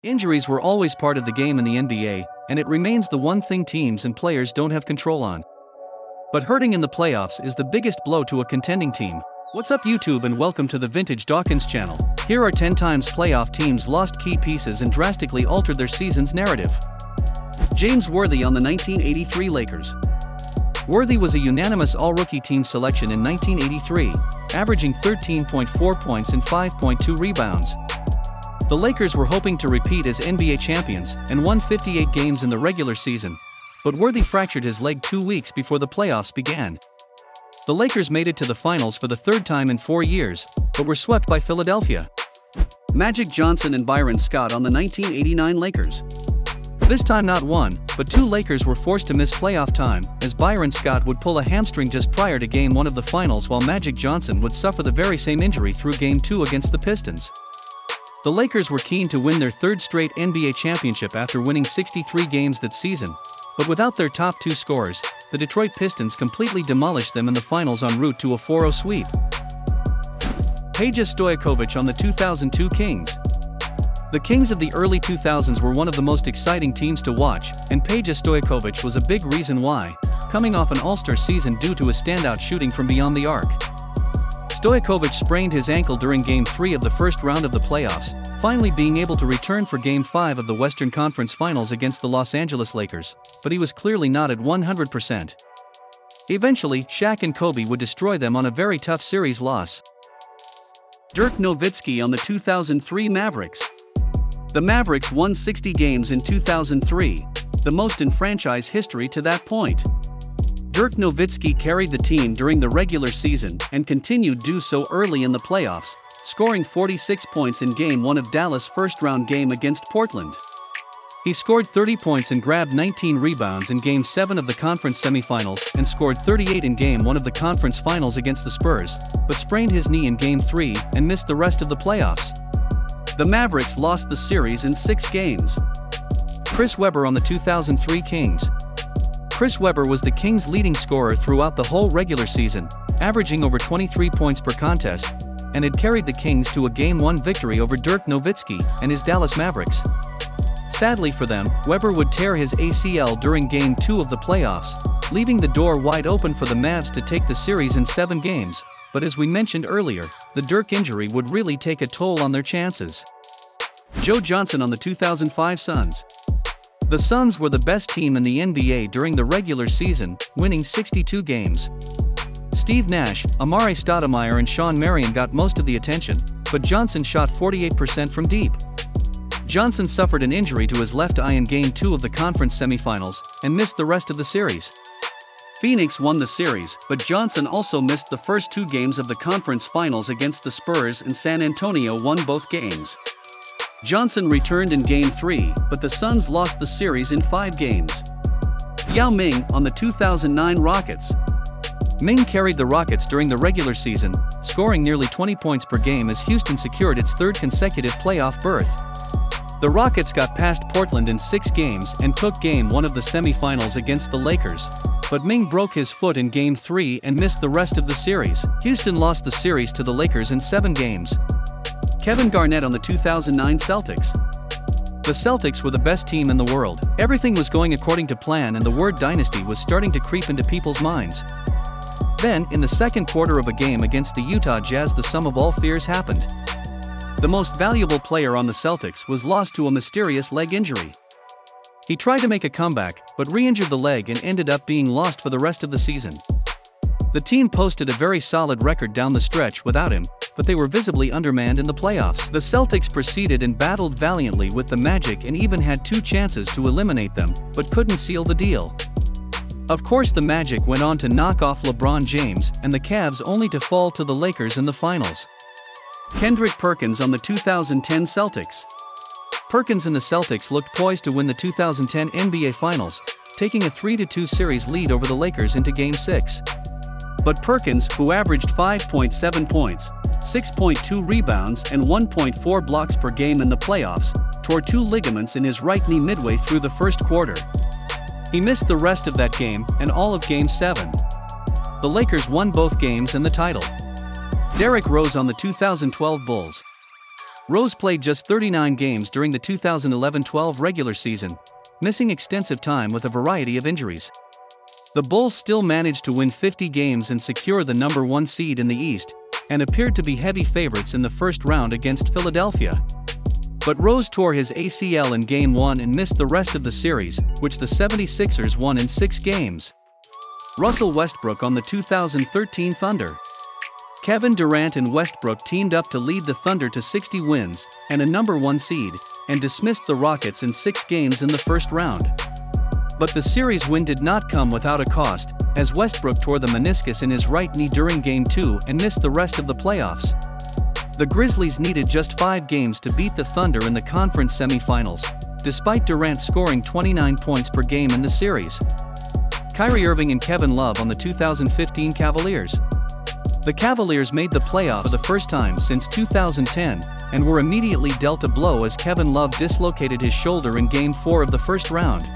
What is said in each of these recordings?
Injuries were always part of the game in the NBA, and it remains the one thing teams and players don't have control on. But hurting in the playoffs is the biggest blow to a contending team. What's up YouTube, and welcome to the Vintage Dawkins channel. Here are 10 times playoff teams lost key pieces and drastically altered their season's narrative. James Worthy on the 1983 Lakers. Worthy was a unanimous All-Rookie team selection in 1983, averaging 13.4 points and 5.2 rebounds. The Lakers were hoping to repeat as NBA champions and won 58 games in the regular season, but Worthy fractured his leg 2 weeks before the playoffs began. The Lakers made it to the finals for the third time in 4 years, but were swept by Philadelphia. Magic Johnson and Byron Scott on the 1989 Lakers. This time not one, but two Lakers were forced to miss playoff time, as Byron Scott would pull a hamstring just prior to Game 1 of the finals, while Magic Johnson would suffer the very same injury through Game 2 against the Pistons. The Lakers were keen to win their third straight NBA championship after winning 63 games that season, but without their top two scorers, the Detroit Pistons completely demolished them in the finals en route to a 4-0 sweep. PEJA Stojakovic on the 2002 Kings. The Kings of the early 2000s were one of the most exciting teams to watch, and PEJA Stojakovic was a big reason why, coming off an All-Star season due to his standout shooting from beyond the arc. Stojakovic sprained his ankle during Game 3 of the first round of the playoffs, finally being able to return for Game 5 of the Western Conference Finals against the Los Angeles Lakers, but he was clearly not at 100%. Eventually, Shaq and Kobe would destroy them on a very tough series loss. Dirk Nowitzki on the 2003 Mavericks. The Mavericks won 60 games in 2003, the most in franchise history to that point. Dirk Nowitzki carried the team during the regular season and continued to do so early in the playoffs, scoring 46 points in Game 1 of Dallas' first-round game against Portland. He scored 30 points and grabbed 19 rebounds in Game 7 of the conference semifinals and scored 38 in Game 1 of the conference finals against the Spurs, but sprained his knee in Game 3 and missed the rest of the playoffs. The Mavericks lost the series in 6 games. Chris Webber on the 2003 Kings. Chris Webber was the Kings' leading scorer throughout the whole regular season, averaging over 23 points per contest, and had carried the Kings to a Game 1 victory over Dirk Nowitzki and his Dallas Mavericks. Sadly for them, Webber would tear his ACL during Game 2 of the playoffs, leaving the door wide open for the Mavs to take the series in 7 games, but as we mentioned earlier, the Dirk injury would really take a toll on their chances. Joe Johnson on the 2005 Suns. The Suns were the best team in the NBA during the regular season, winning 62 games. Steve Nash, Amare Stoudemire and Shawn Marion got most of the attention, but Johnson shot 48% from deep. Johnson suffered an injury to his left eye in Game 2 of the conference semifinals and missed the rest of the series. Phoenix won the series, but Johnson also missed the first 2 games of the conference finals against the Spurs, and San Antonio won both games. Johnson returned in Game 3, but the Suns lost the series in 5 games. Yao Ming on the 2009 Rockets. Ming carried the Rockets during the regular season, scoring nearly 20 points per game as Houston secured its 3rd consecutive playoff berth. The Rockets got past Portland in 6 games and took Game 1 of the semifinals against the Lakers, but Ming broke his foot in Game 3 and missed the rest of the series. Houston lost the series to the Lakers in 7 games. Kevin Garnett on the 2009 Celtics. The Celtics were the best team in the world. Everything was going according to plan and the word dynasty was starting to creep into people's minds. Then, in the second quarter of a game against the Utah Jazz, the sum of all fears happened. The most valuable player on the Celtics was lost to a mysterious leg injury. He tried to make a comeback, but re-injured the leg and ended up being lost for the rest of the season. The team posted a very solid record down the stretch without him, but they were visibly undermanned in the playoffs. The Celtics proceeded and battled valiantly with the Magic and even had 2 chances to eliminate them, but couldn't seal the deal. Of course, the Magic went on to knock off LeBron James and the Cavs, only to fall to the Lakers in the finals. KENDRICK Perkins on the 2010 Celtics. Perkins and the Celtics looked poised to win the 2010 NBA Finals, taking a 3-2 series lead over the Lakers into Game 6. But Perkins, who averaged 5.7 points, 6.2 rebounds and 1.4 blocks per game in the playoffs, tore 2 ligaments in his right knee midway through the first quarter. He missed the rest of that game and all of Game 7. The Lakers won both games and the title. Derrick Rose on the 2012 Bulls. Rose played just 39 games during the 2011-12 regular season, missing extensive time with a variety of injuries. The Bulls still managed to win 50 games and secure the number 1 seed in the East, and appeared to be heavy favorites in the first round against Philadelphia. But Rose tore his ACL in Game 1 and missed the rest of the series, which the 76ers won in 6 games. Russell Westbrook on the 2013 Thunder. Kevin Durant and Westbrook teamed up to lead the Thunder to 60 wins and a number 1 seed, and dismissed the Rockets in 6 games in the first round. But the series win did not come without a cost, as Westbrook tore the meniscus in his right knee during Game 2 and missed the rest of the playoffs. The Grizzlies needed just 5 games to beat the Thunder in the conference semifinals, despite Durant scoring 29 points per game in the series. Kyrie Irving and Kevin Love on the 2015 Cavaliers. The Cavaliers made the playoffs for the first time since 2010, and were immediately dealt a blow as Kevin Love dislocated his shoulder in Game 4 of the first round.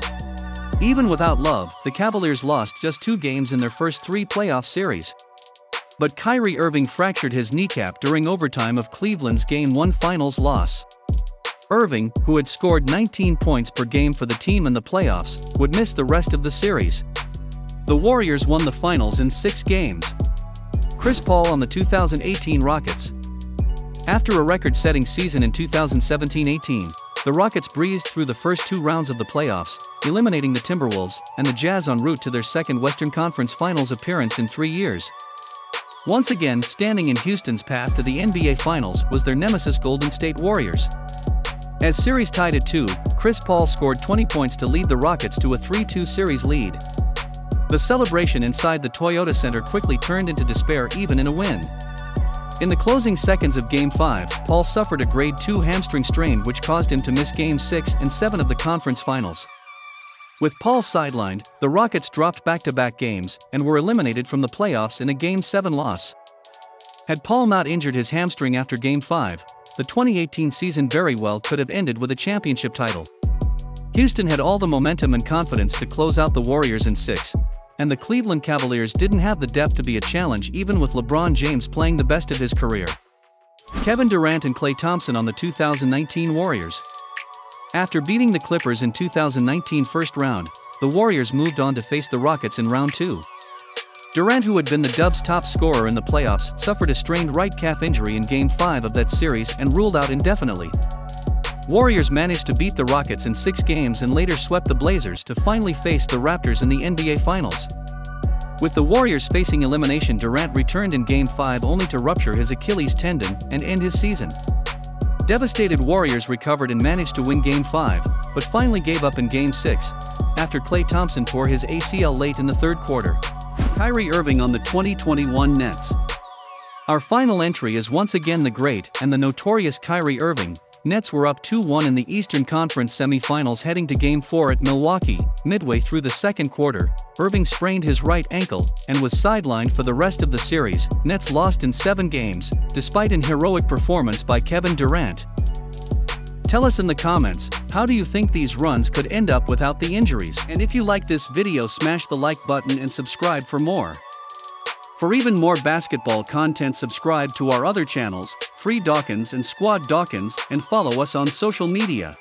Even without Love, the Cavaliers lost just 2 games in their first 3 playoff series. But Kyrie Irving fractured his kneecap during overtime of Cleveland's Game 1 finals loss. Irving, who had scored 19 points per game for the team in the playoffs, would miss the rest of the series. The Warriors won the finals in 6 games. Chris Paul on the 2018 Rockets. After a record-setting season in 2017-18, the Rockets breezed through the first 2 rounds of the playoffs, eliminating the Timberwolves and the Jazz en route to their second Western Conference Finals appearance in 3 years. Once again, standing in Houston's path to the NBA Finals was their nemesis Golden State Warriors. As series tied at 2, Chris Paul scored 20 points to lead the Rockets to a 3-2 series lead. The celebration inside the Toyota Center quickly turned into despair even in a win. In the closing seconds of Game 5, Paul suffered a grade 2 hamstring strain which caused him to miss Game 6 and 7 of the conference finals. With Paul sidelined, the Rockets dropped back-to-back games and were eliminated from the playoffs in a Game 7 loss. Had Paul not injured his hamstring after Game 5, the 2018 season very well could have ended with a championship title. Houston had all the momentum and confidence to close out the Warriors in 6, and the Cleveland Cavaliers didn't have the depth to be a challenge even with LeBron James playing the best of his career. Kevin Durant and Klay Thompson on the 2019 Warriors. After beating the Clippers in 2019 first round, the Warriors moved on to face the Rockets in round 2. Durant, who had been the Dubs' top scorer in the playoffs, suffered a strained right calf injury in Game 5 of that series and ruled out indefinitely. Warriors managed to beat the Rockets in 6 games and later swept the Blazers to finally face the Raptors in the NBA Finals. With the Warriors facing elimination, Durant returned in Game 5 only to rupture his Achilles tendon and end his season. Devastated Warriors recovered and managed to win Game 5, but finally gave up in Game 6, after Klay Thompson tore his ACL late in the third quarter. Kyrie Irving on the 2021 Nets. Our final entry is once again the great and the notorious Kyrie Irving. Nets were up 2-1 in the Eastern Conference semifinals heading to Game 4 at Milwaukee. Midway through the second quarter, Irving sprained his right ankle and was sidelined for the rest of the series. Nets lost in 7 games, despite an heroic performance by Kevin Durant. Tell us in the comments, how do you think these runs could end up without the injuries? And if you like this video, smash the like button and subscribe for more. For even more basketball content, subscribe to our other channels, Free Dawkins and Squad Dawkins, and follow us on social media.